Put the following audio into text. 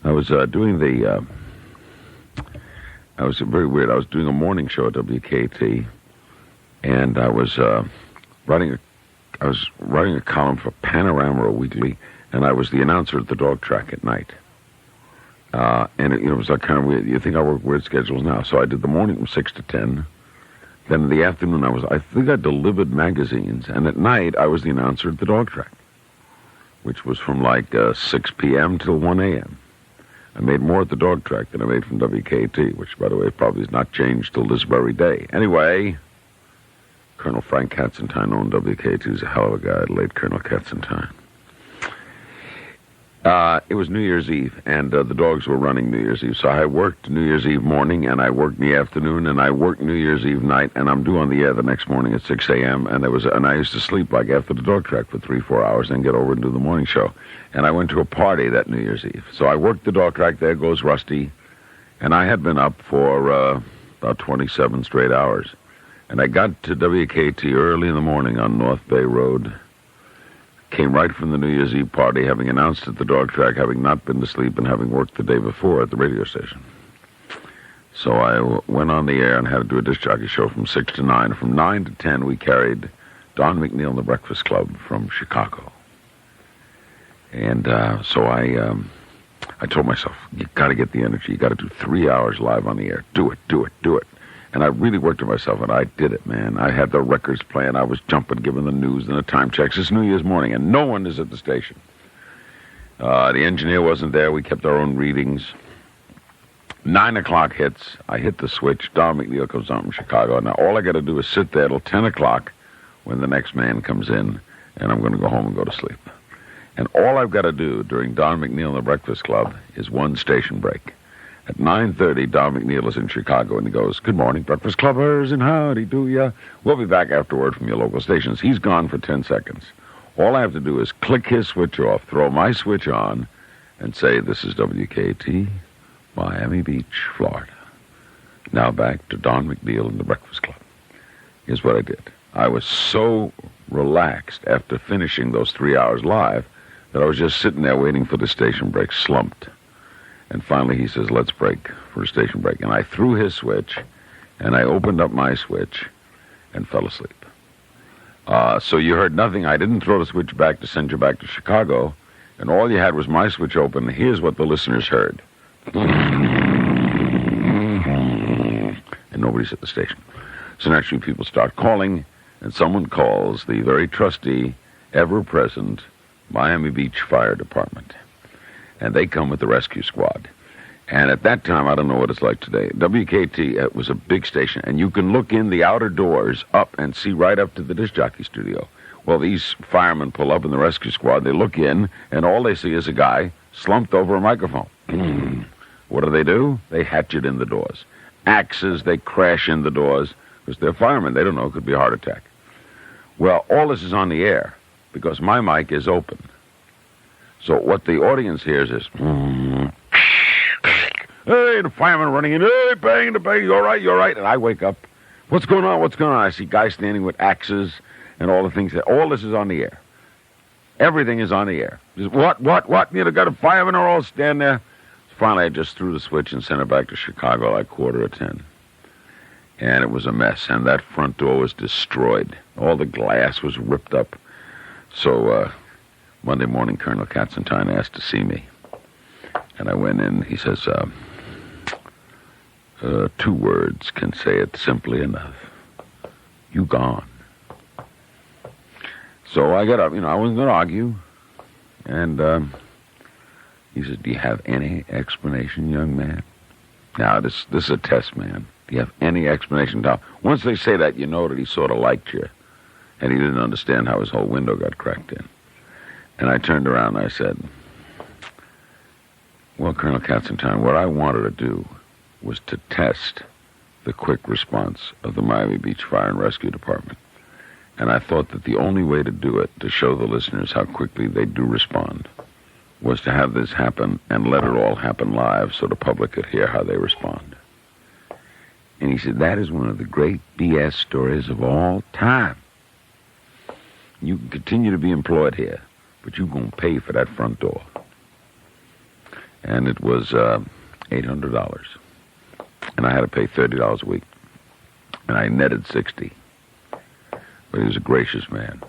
I was doing the. I was very weird. I was doing a morning show at WKT, and I was writing a column for Panorama Weekly, and I was the announcer at the dog track at night. And it was like kind of weird. You think I work weird schedules now? So I did the morning from 6 to 10. Then in the afternoon, I think I delivered magazines, and at night I was the announcer at the dog track, which was from like 6 p.m. till 1 a.m. I made more at the dog track than I made from WKT, which, by the way, probably has not changed till this very day. Anyway, Colonel Frank Katzenstein owned WKT. He's a hell of a guy, late Colonel Katzenstein. It was New Year's Eve, and the dogs were running New Year's Eve. So I worked New Year's Eve morning, and I worked in the afternoon, and I worked New Year's Eve night, and I'm due on the air the next morning at 6 a.m., and I used to sleep like after the dog track for 3-4 hours, and get over and do the morning show. And I went to a party that New Year's Eve. So I worked the dog track. There goes Rusty. And I had been up for about 27 straight hours. And I got to WKT early in the morning on North Bay Road. Came right from the New Year's Eve party, having announced at the dog track, having not been to sleep, and having worked the day before at the radio station. So I went on the air and had to do a disc jockey show from 6 to 9. From 9 to 10, we carried Don McNeil and the Breakfast Club from Chicago. And so I told myself, you got to get the energy. You got to do 3 hours live on the air. Do it, do it, do it. And I really worked on myself, and I did it, man. I had the records playing. I was jumping, giving the news and the time checks. It's New Year's morning, and no one is at the station. The engineer wasn't there. We kept our own readings. 9 o'clock hits. I hit the switch. Don McNeil comes on from Chicago. Now, all I got to do is sit there till 10 o'clock when the next man comes in, and I'm going to go home and go to sleep. And all I've got to do during Don McNeil and the Breakfast Club is one station break. At 9:30, Don McNeil is in Chicago, and he goes, "Good morning, Breakfast Clubbers, and howdy do ya? We'll be back afterward from your local stations." He's gone for 10 seconds. All I have to do is click his switch off, throw my switch on, and say, "This is WKT, Miami Beach, Florida." Now back to Don McNeil and the Breakfast Club. Here's what I did. I was so relaxed after finishing those 3 hours live that I was just sitting there waiting for the station break, slumped. And finally he says, "Let's break for a station break." And I threw his switch, and I opened up my switch and fell asleep. So you heard nothing. I didn't throw the switch back to send you back to Chicago, and all you had was my switch open. Here's what the listeners heard. And nobody's at the station. So naturally people start calling, and someone calls the very trusty, ever-present Miami Beach Fire Department. And they come with the rescue squad. And at that time, I don't know what it's like today, WKT was a big station, and you can look in the outer doors up and see right up to the disc jockey studio. Well, these firemen pull up in the rescue squad, they look in, and all they see is a guy slumped over a microphone. What do? They hatchet in the doors. Axes, they crash in the doors, because they're firemen. They don't know, it could be a heart attack. Well, all this is on the air, because my mic is open. So what the audience hears is, "Hey, the fireman running in, hey, bang, you all right, you all right?" And I wake up, what's going on? I see guys standing with axes and all the things. All this is on the air. Everything is on the air. Just, what? You got a fireman or all stand there? So finally, I just threw the switch and sent it back to Chicago like 9:45. And it was a mess, and that front door was destroyed. All the glass was ripped up. So, Monday morning, Colonel Katzenstein asked to see me. And I went in. He says, 2 words can say it simply enough. You gone. So I got up. I wasn't going to argue. And he said, "Do you have any explanation, young man?" Now, this is a test, man. Do you have any explanation? Now, once they say that, you know that he sort of liked you. And he didn't understand how his whole window got cracked in. And I turned around and I said, "Well, Colonel Katzenstein, what I wanted to do was to test the quick response of the Miami Beach Fire and Rescue Department. And I thought that the only way to do it, to show the listeners how quickly they do respond, was to have this happen and let it all happen live so the public could hear how they respond." And he said, "That is one of the great BS stories of all time. You can continue to be employed here, but you're going to pay for that front door." and it was $800, and I had to pay $30 a week, and I netted 60. But he was a gracious man.